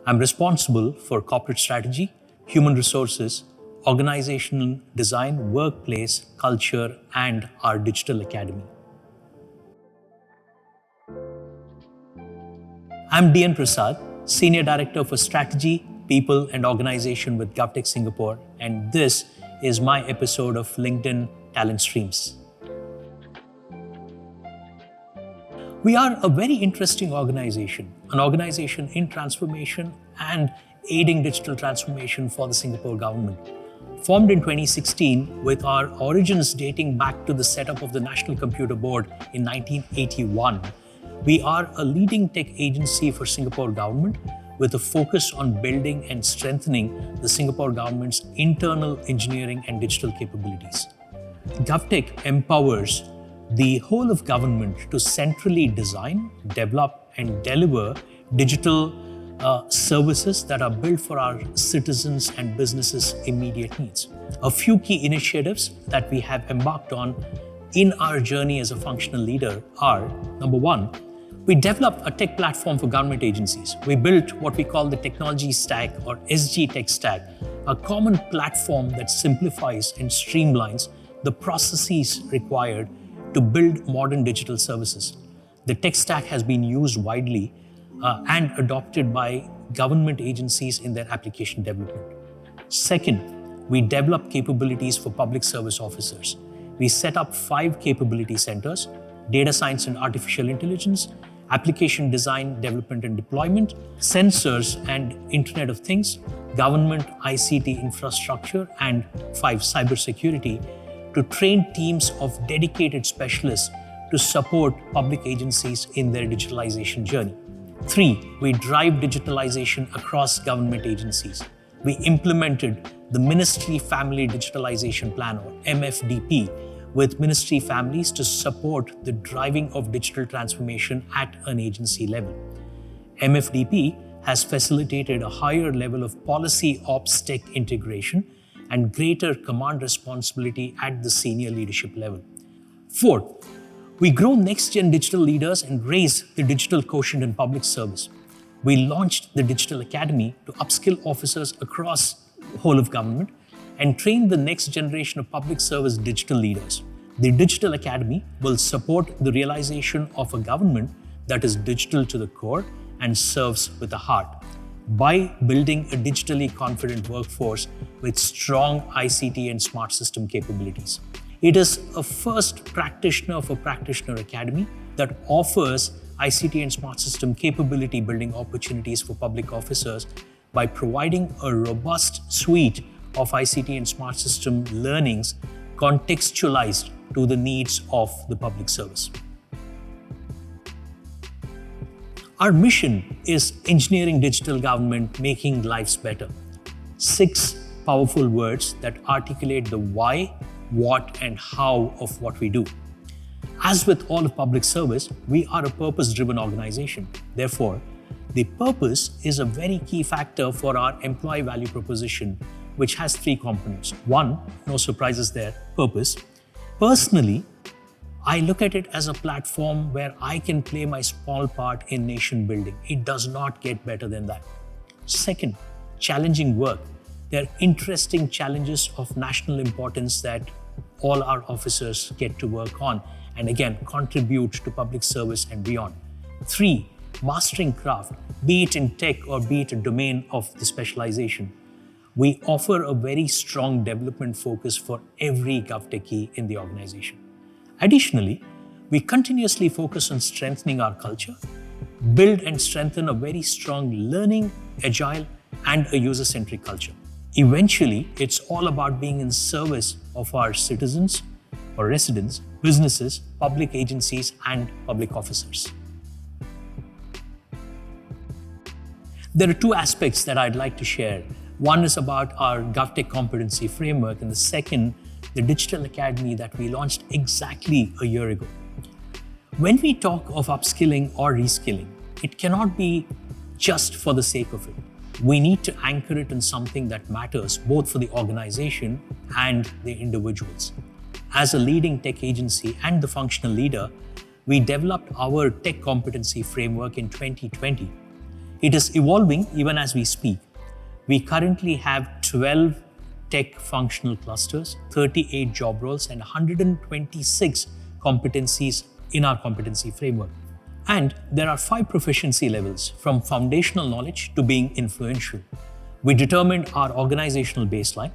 I'm responsible for corporate strategy, human resources, organizational design, workplace, culture, and our digital academy. I'm DN Prasad, Senior Director for Strategy, People and Organization with GovTech Singapore, and this is my episode of LinkedIn Talent Streams. We are a very interesting organization, an organization in transformation and aiding digital transformation for the Singapore government. Formed in 2016 with our origins dating back to the setup of the National Computer Board in 1981, we are a leading tech agency for Singapore government with a focus on building and strengthening the Singapore government's internal engineering and digital capabilities. GovTech empowers the whole of government to centrally design, develop, and deliver digital services that are built for our citizens and businesses' immediate needs. A few key initiatives that we have embarked on in our journey as a functional leader are, number one, we developed a tech platform for government agencies. We built what we call the technology stack or SG Tech Stack, a common platform that simplifies and streamlines the processes required to build modern digital services. The tech stack has been used widely and adopted by government agencies in their application development. Second, we develop capabilities for public service officers. We set up 5 capability centers: data science and artificial intelligence, application design, development and deployment, sensors and Internet of Things, government ICT infrastructure, and 5, cybersecurity, to train teams of dedicated specialists to support public agencies in their digitalization journey. 3, we drive digitalization across government agencies. We implemented the Ministry Family Digitalization Plan, or MFDP, with ministry families to support the driving of digital transformation at an agency level. MFDP has facilitated a higher level of policy ops tech integration and greater command responsibility at the senior leadership level. 4, we grow next-gen digital leaders and raise the digital quotient in public service. We launched the Digital Academy to upskill officers across the whole of government and train the next generation of public service digital leaders. The Digital Academy will support the realization of a government that is digital to the core and serves with a heart by building a digitally confident workforce with strong ICT and smart system capabilities. It is a first practitioner for Practitioner Academy that offers ICT and smart system capability building opportunities for public officers by providing a robust suite of ICT and smart system learnings contextualized to the needs of the public service. Our mission is engineering digital government, making lives better. 6 powerful words that articulate the why, what, and how of what we do. As with all of public service, we are a purpose-driven organization. Therefore, the purpose is a very key factor for our employee value proposition, which has 3 components. 1, no surprises there, purpose. Personally, I look at it as a platform where I can play my small part in nation building. It does not get better than that. Second, challenging work. There are interesting challenges of national importance that all our officers get to work on and again contribute to public service and beyond. 3, mastering craft, be it in tech or be it a domain of the specialization. We offer a very strong development focus for every GovTechie in the organization. Additionally, we continuously focus on strengthening our culture, build and strengthen a very strong learning, agile, and a user-centric culture. Eventually, it's all about being in service of our citizens or residents, businesses, public agencies, and public officers. There are 2 aspects that I'd like to share. One is about our GovTech competency framework, and the second, the Digital Academy that we launched exactly a year ago. When we talk of upskilling or reskilling, it cannot be just for the sake of it. We need to anchor it in something that matters both for the organization and the individuals. As a leading tech agency and the functional leader, we developed our tech competency framework in 2020. It is evolving even as we speak. We currently have 12 tech functional clusters, 38 job roles, and 126 competencies in our competency framework. And there are 5 proficiency levels, from foundational knowledge to being influential. We determined our organizational baseline.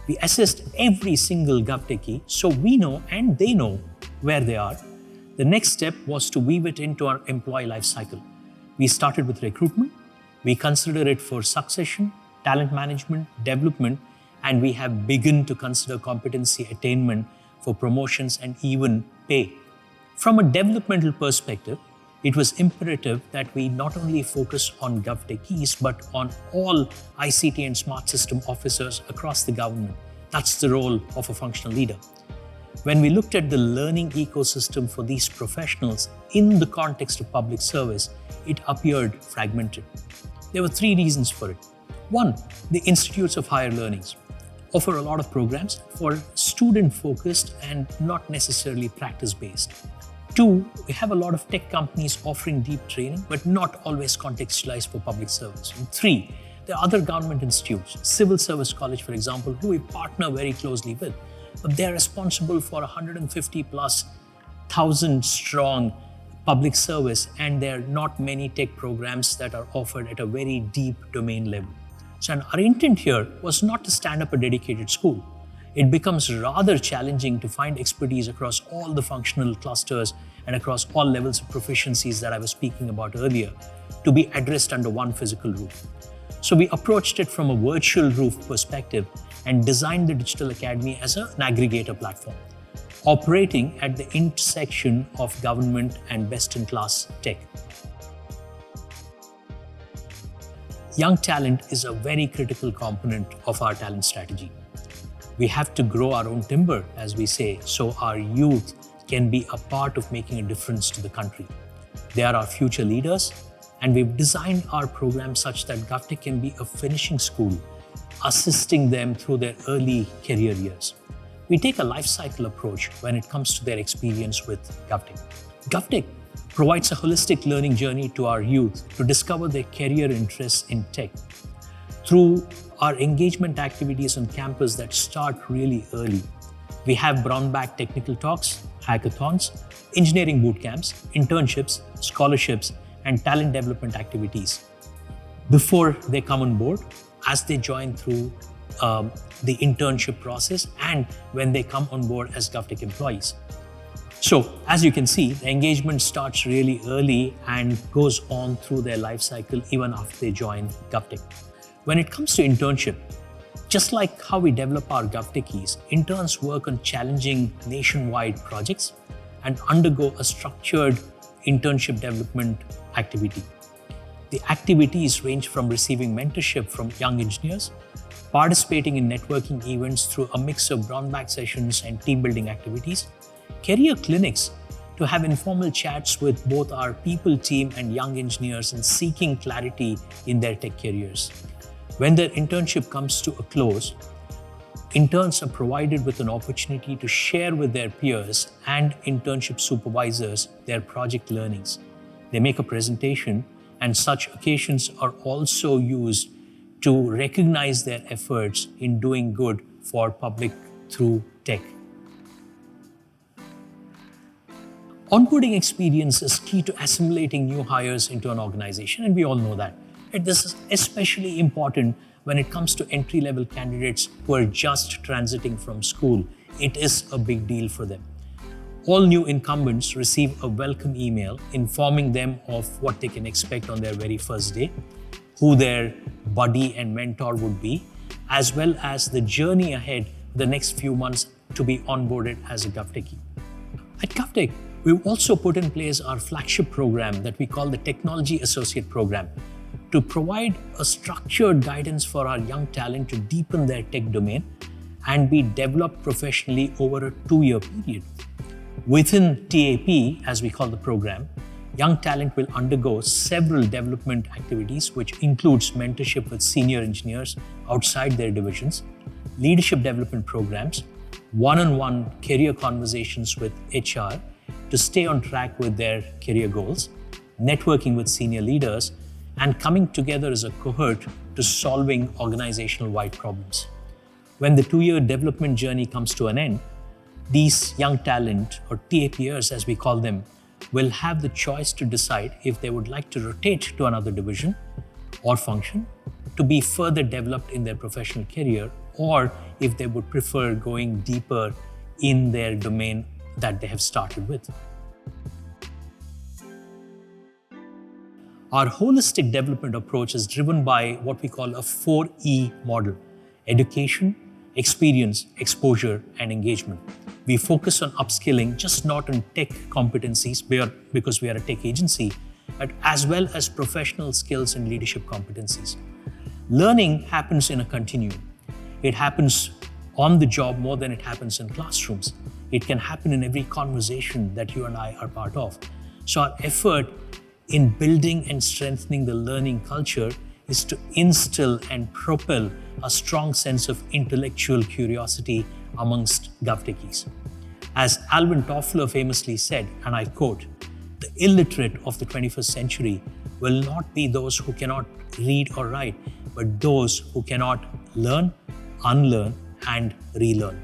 We assessed every single GovTechie so we know and they know where they are. The next step was to weave it into our employee life cycle. We started with recruitment. We consider it for succession, talent management, development, and we have begun to consider competency attainment for promotions and even pay. From a developmental perspective, it was imperative that we not only focus on GovTechies, but on all ICT and smart system officers across the government. That's the role of a functional leader. When we looked at the learning ecosystem for these professionals in the context of public service, it appeared fragmented. There were 3 reasons for it. 1, the institutes of higher learnings offer a lot of programs for student-focused and not necessarily practice-based. 2, we have a lot of tech companies offering deep training, but not always contextualized for public service. And 3, there are other government institutes, Civil Service College, for example, who we partner very closely with. But they're responsible for 150 plus thousand strong public service, and there are not many tech programs that are offered at a very deep domain level. So our intent here was not to stand up a dedicated school. It becomes rather challenging to find expertise across all the functional clusters and across all levels of proficiencies that I was speaking about earlier to be addressed under one physical roof. So we approached it from a virtual roof perspective and designed the Digital Academy as an aggregator platform, operating at the intersection of government and best-in-class tech. Young talent is a very critical component of our talent strategy. We have to grow our own timber, as we say, so our youth can be a part of making a difference to the country. They are our future leaders, and we've designed our program such that GovTech can be a finishing school, assisting them through their early career years. We take a life cycle approach when it comes to their experience with GovTech. GovTech provides a holistic learning journey to our youth to discover their career interests in tech through our engagement activities on campus that start really early. We have brown bag technical talks, hackathons, engineering boot camps, internships, scholarships, and talent development activities before they come on board, as they join through the internship process, and when they come on board as GovTech employees. So, as you can see, the engagement starts really early and goes on through their life cycle even after they join GovTech. When it comes to internship, just like how we develop our GovTechies, interns work on challenging nationwide projects and undergo a structured internship development activity. The activities range from receiving mentorship from young engineers, participating in networking events through a mix of brown bag sessions and team building activities, career clinics to have informal chats with both our people team and young engineers in seeking clarity in their tech careers. When their internship comes to a close, interns are provided with an opportunity to share with their peers and internship supervisors their project learnings. They make a presentation, and such occasions are also used to recognize their efforts in doing good for public through tech. Onboarding experience is key to assimilating new hires into an organization, and we all know that. And this is especially important when it comes to entry-level candidates who are just transiting from school. It is a big deal for them. All new incumbents receive a welcome email informing them of what they can expect on their very first day, who their buddy and mentor would be, as well as the journey ahead the next few months to be onboarded as a GovTechie. At GovTech, we've also put in place our flagship program that we call the Technology Associate Program to provide a structured guidance for our young talent to deepen their tech domain and be developed professionally over a 2-year period. Within TAP, as we call the program, young talent will undergo several development activities, which includes mentorship with senior engineers outside their divisions, leadership development programs, one-on-one career conversations with HR to stay on track with their career goals, networking with senior leaders, and coming together as a cohort to solving organizational-wide problems. When the 2-year development journey comes to an end, these young talent, or TAPers as we call them, will have the choice to decide if they would like to rotate to another division or function to be further developed in their professional career, or if they would prefer going deeper in their domain that they have started with. Our holistic development approach is driven by what we call a 4E model: education, experience, exposure, and engagement. We focus on upskilling, just not on tech competencies because we are a tech agency, but as well as professional skills and leadership competencies. Learning happens in a continuum. It happens on the job more than it happens in classrooms. It can happen in every conversation that you and I are part of. So our effort in building and strengthening the learning culture is to instill and propel a strong sense of intellectual curiosity amongst GovTechies. As Alvin Toffler famously said, and I quote, "The illiterate of the 21st century will not be those who cannot read or write, but those who cannot learn, unlearn, and relearn."